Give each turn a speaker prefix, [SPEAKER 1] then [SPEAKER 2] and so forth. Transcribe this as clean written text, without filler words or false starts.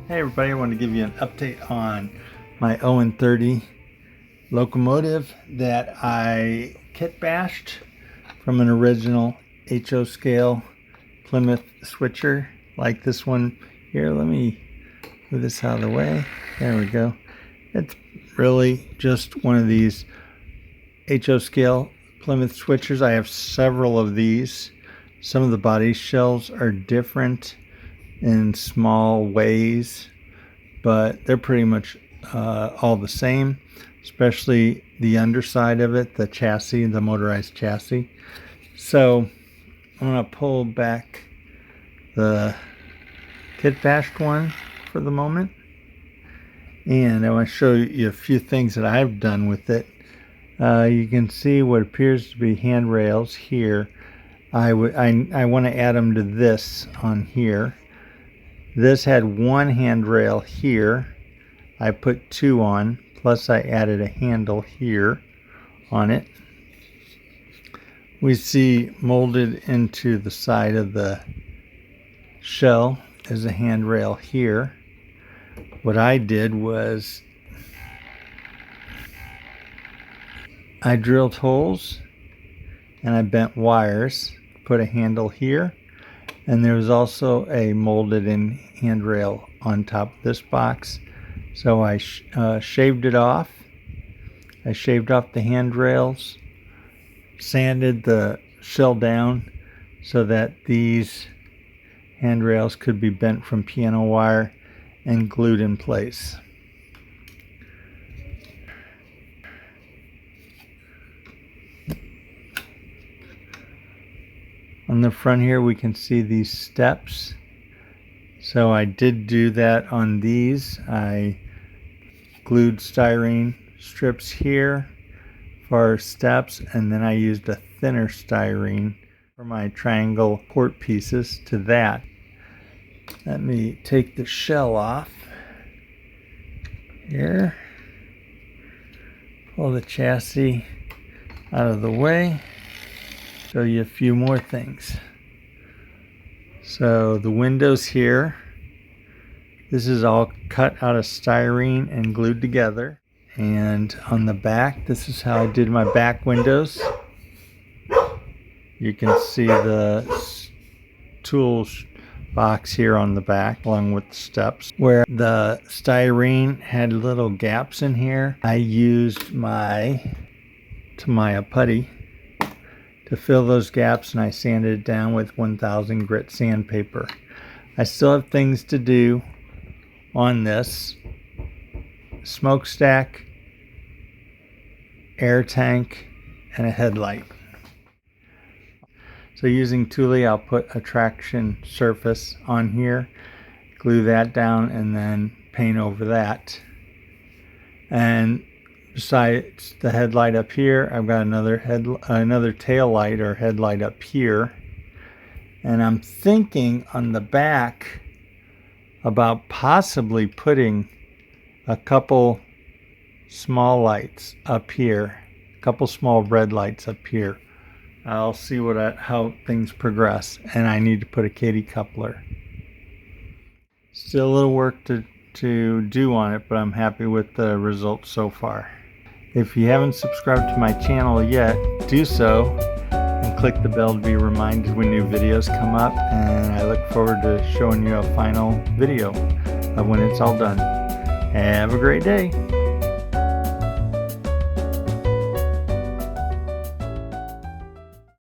[SPEAKER 1] Hey everybody, I want to give you an update on my On30 locomotive that I kitbashed from an original HO scale Plymouth switcher like this one here. Let me move this out of the way. There we go. It's really just one of these HO scale Plymouth switchers. I have several of these. Some of the body shells are different in small ways, but they're pretty much all the same, especially the underside of it, the chassis, the motorized chassis. So I'm going to pull back the Kitbashed one for the moment, and I want to show you a few things that I've done with it. You can see what appears to be handrails here. I want to add them to this on here. This had one handrail here. I put two on, plus I added a handle here on it. We see molded into the side of the shell is a handrail here. What I did was I drilled holes and I bent wires, put a handle here, and there was also a molded in handrail on top of this box. So I shaved it off. I shaved off the handrails, sanded the shell down so that these handrails could be bent from piano wire and glued in place. On the front here we can see these steps. So I did do that on these. I glued styrene strips here for steps, and then I used a thinner styrene for my triangle port pieces to that. Let me take the shell off here. Pull the chassis out of the way. Show you a few more things. So the windows here, this is all cut out of styrene and glued together. And on the back, this is how I did my back windows. You can see the tools box here on the back along with the steps. Where the styrene had little gaps in here, I used my Tamiya putty to fill those gaps, and I sanded it down with 1000 grit sandpaper. I still have things to do on this: smokestack, air tank, and a headlight. So using Thule, I'll put a traction surface on here, glue that down, and then paint over that. And besides the headlight up here, I've got another tail light or headlight up here. And I'm thinking on the back about possibly putting a couple small lights up here, a couple small red lights up here. I'll see how things progress, and I need to put a Katy coupler. Still a little work to do on it, but I'm happy with the results so far. If you haven't subscribed to my channel yet, do so and click the bell to be reminded when new videos come up, and I look forward to showing you a final video of when it's all done. Have a great day.